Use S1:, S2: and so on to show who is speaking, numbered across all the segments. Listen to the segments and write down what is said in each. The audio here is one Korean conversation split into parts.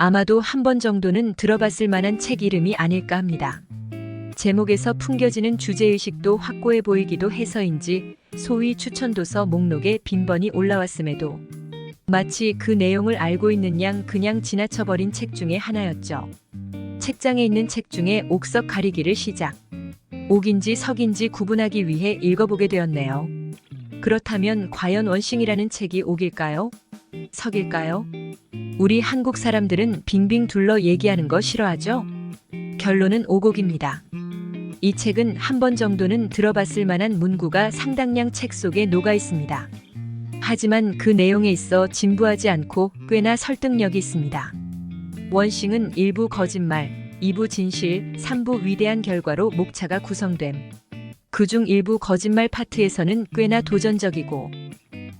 S1: 아마도 한 번 정도는 들어봤을 만한 책 이름이 아닐까 합니다. 제목에서 풍겨지는 주제의식도 확고해 보이기도 해서인지 소위 추천도서 목록에 빈번히 올라왔음에도 마치 그 내용을 알고 있는 양 그냥 지나쳐버린 책 중에 하나였죠. 책장에 있는 책 중에 옥석 가리기를 시작. 옥인지 석인지 구분하기 위해 읽어보게 되었네요. 그렇다면 과연 원싱이라는 책이 옥일까요? 석일까요? 우리 한국 사람들은 빙빙 둘러 얘기하는 거 싫어하죠? 결론은 오곡입니다. 이 책은 한 번 정도는 들어봤을 만한 문구가 상당량 책 속에 녹아 있습니다. 하지만 그 내용에 있어 진부하지 않고 꽤나 설득력이 있습니다. 원싱은 1부 거짓말, 2부 진실, 3부 위대한 결과로 목차가 구성됨. 그중 일부 거짓말 파트에서는 꽤나 도전적이고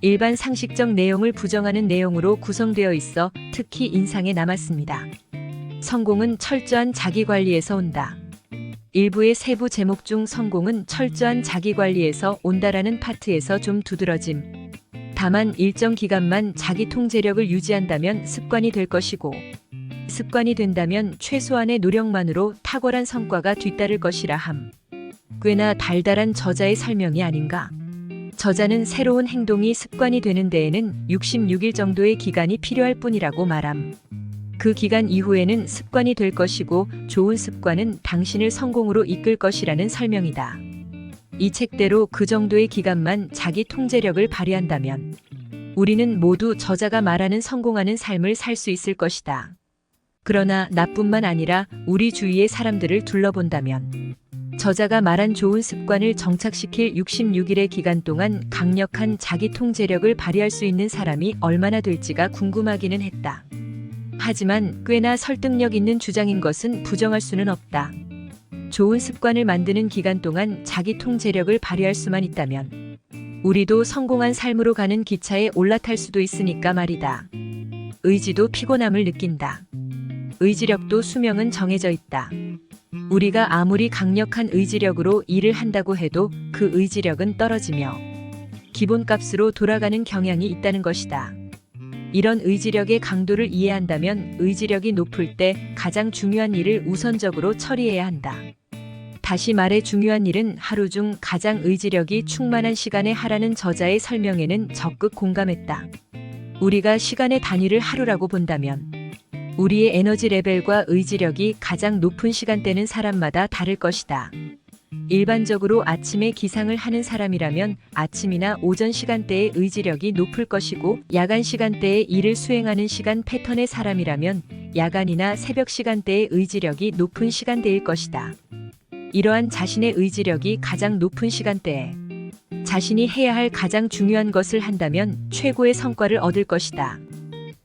S1: 일반 상식적 내용을 부정하는 내용으로 구성되어 있어 특히 인상에 남았습니다. 성공은 철저한 자기관리에서 온다. 일부의 세부 제목 중 성공은 철저한 자기관리에서 온다라는 파트에서 좀 두드러짐. 다만 일정 기간만 자기 통제력을 유지한다면 습관이 될 것이고 습관이 된다면 최소한의 노력만으로 탁월한 성과가 뒤따를 것이라 함. 꽤나 달달한 저자의 설명이 아닌가. 저자는 새로운 행동이 습관이 되는 데에는 66일 정도의 기간이 필요할 뿐이라고 말함. 그 기간 이후에는 습관이 될 것이고 좋은 습관은 당신을 성공으로 이끌 것이라는 설명이다. 이 책대로 그 정도의 기간만 자기 통제력을 발휘한다면 우리는 모두 저자가 말하는 성공하는 삶을 살 수 있을 것이다. 그러나 나뿐만 아니라 우리 주위의 사람들을 둘러본다면 저자가 말한 좋은 습관을 정착시킬 66일의 기간 동안 강력한 자기 통제력을 발휘할 수 있는 사람이 얼마나 될지가 궁금하기는 했다. 하지만 꽤나 설득력 있는 주장인 것은 부정할 수는 없다. 좋은 습관을 만드는 기간 동안 자기 통제력을 발휘할 수만 있다면 우리도 성공한 삶으로 가는 기차에 올라탈 수도 있으니까 말이다. 의지도 피곤함을 느낀다. 의지력도 수명은 정해져 있다. 우리가 아무리 강력한 의지력으로 일을 한다고 해도 그 의지력은 떨어지며 기본값으로 돌아가는 경향이 있다는 것이다. 이런 의지력의 강도를 이해한다면 의지력이 높을 때 가장 중요한 일을 우선적으로 처리해야 한다. 다시 말해 중요한 일은 하루 중 가장 의지력이 충만한 시간에 하라는 저자의 설명에는 적극 공감했다. 우리가 시간의 단위를 하루라고 본다면 우리의 에너지 레벨과 의지력이 가장 높은 시간대는 사람마다 다를 것이다. 일반적으로 아침에 기상을 하는 사람이라면 아침이나 오전 시간대의 의지력이 높을 것이고 야간 시간대에 일을 수행하는 시간 패턴의 사람이라면 야간이나 새벽 시간대의 의지력이 높은 시간대일 것이다. 이러한 자신의 의지력이 가장 높은 시간대에 자신이 해야 할 가장 중요한 것을 한다면 최고의 성과를 얻을 것이다.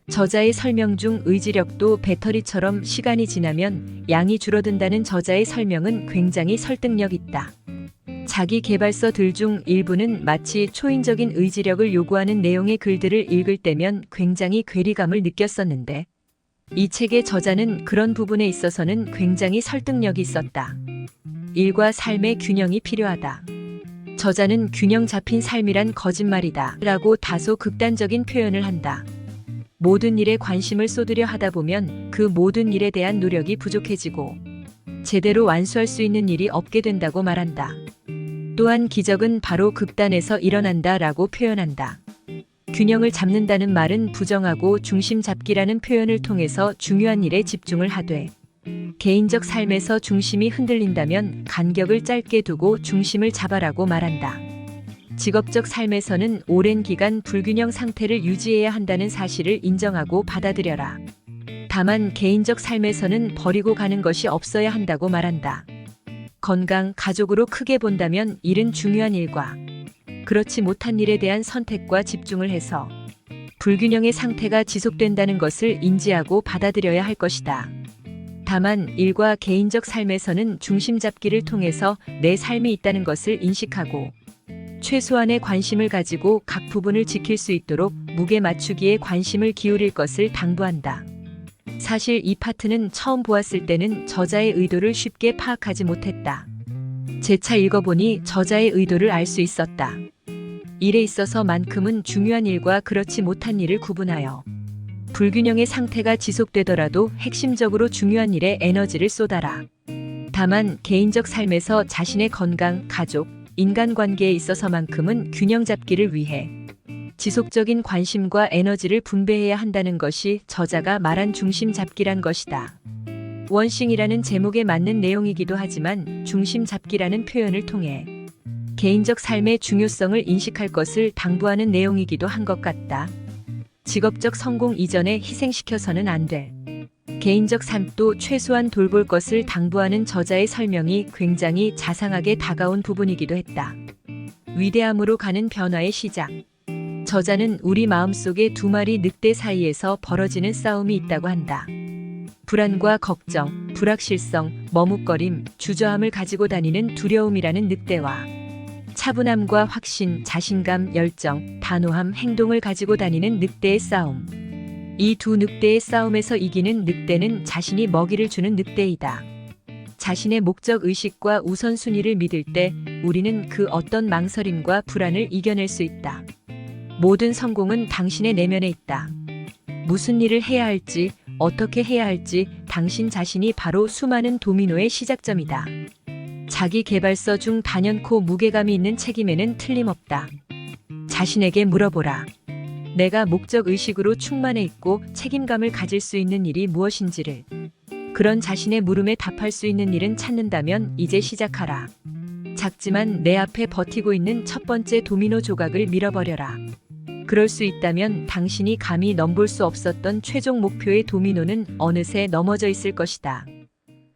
S1: 저자의 설명 중 의지력도 배터리처럼 시간이 지나면 양이 줄어든다는 저자의 설명은 굉장히 설득력 있다. 자기 개발서들 중 일부는 마치 초인적인 의지력을 요구하는 내용의 글들을 읽을 때면 굉장히 괴리감을 느꼈었는데 이 책의 저자는 그런 부분에 있어서는 굉장히 설득력이 있었다. 일과 삶의 균형이 필요하다. 저자는 균형 잡힌 삶이란 거짓말이다 라고 다소 극단적인 표현을 한다. 모든 일에 관심을 쏟으려 하다 보면 그 모든 일에 대한 노력이 부족해지고 제대로 완수할 수 있는 일이 없게 된다고 말한다. 또한 기적은 바로 극단에서 일어난다 라고 표현한다. 균형을 잡는다는 말은 부정하고 중심 잡기라는 표현을 통해서 중요한 일에 집중을 하되 개인적 삶에서 중심이 흔들린다면 간격을 짧게 두고 중심을 잡아라고 말한다. 직업적 삶에서는 오랜 기간 불균형 상태를 유지해야 한다는 사실을 인정하고 받아들여라. 다만 개인적 삶에서는 버리고 가는 것이 없어야 한다고 말한다. 건강, 가족으로 크게 본다면 일은 중요한 일과 그렇지 못한 일에 대한 선택과 집중을 해서 불균형의 상태가 지속된다는 것을 인지하고 받아들여야 할 것이다. 다만 일과 개인적 삶에서는 중심 잡기를 통해서 내 삶이 있다는 것을 인식하고 최소한의 관심을 가지고 각 부분을 지킬 수 있도록 무게 맞추기에 관심을 기울일 것을 당부한다. 사실 이 파트는 처음 보았을 때는 저자의 의도를 쉽게 파악하지 못했다. 재차 읽어보니 저자의 의도를 알 수 있었다. 일에 있어서만큼은 중요한 일과 그렇지 못한 일을 구분하여 불균형의 상태가 지속되더라도 핵심적으로 중요한 일에 에너지를 쏟아라. 다만 개인적 삶에서 자신의 건강, 가족, 인간관계에 있어서만큼은 균형 잡기를 위해 지속적인 관심과 에너지를 분배해야 한다는 것이 저자가 말한 중심 잡기란 것이다. 원싱이라는 제목에 맞는 내용이기도 하지만 중심 잡기라는 표현을 통해 개인적 삶의 중요성을 인식할 것을 당부하는 내용이기도 한 것 같다. 직업적 성공 이전에 희생시켜서는 안 될 개인적 삶도 최소한 돌볼 것을 당부하는 저자의 설명이 굉장히 자상하게 다가온 부분이기도 했다. 위대함으로 가는 변화의 시작. 저자는 우리 마음속에 두 마리 늑대 사이에서 벌어지는 싸움이 있다고 한다. 불안과 걱정, 불확실성, 머뭇거림, 주저함을 가지고 다니는 두려움이라는 늑대와 차분함과 확신, 자신감, 열정, 단호함, 행동을 가지고 다니는 늑대의 싸움. 이 두 늑대의 싸움에서 이기는 늑대는 자신이 먹이를 주는 늑대이다. 자신의 목적 의식과 우선순위를 믿을 때 우리는 그 어떤 망설임과 불안을 이겨낼 수 있다. 모든 성공은 당신의 내면에 있다. 무슨 일을 해야 할지, 어떻게 해야 할지 당신 자신이 바로 수많은 도미노의 시작점이다. 자기 개발서 중 단연코 무게감이 있는 책임에는 틀림없다. 자신에게 물어보라. 내가 목적 의식으로 충만해 있고 책임감을 가질 수 있는 일이 무엇인지를. 그런 자신의 물음에 답할 수 있는 일은 찾는다면 이제 시작하라. 작지만 내 앞에 버티고 있는 첫 번째 도미노 조각을 밀어버려라. 그럴 수 있다면 당신이 감히 넘볼 수 없었던 최종 목표의 도미노는 어느새 넘어져 있을 것이다.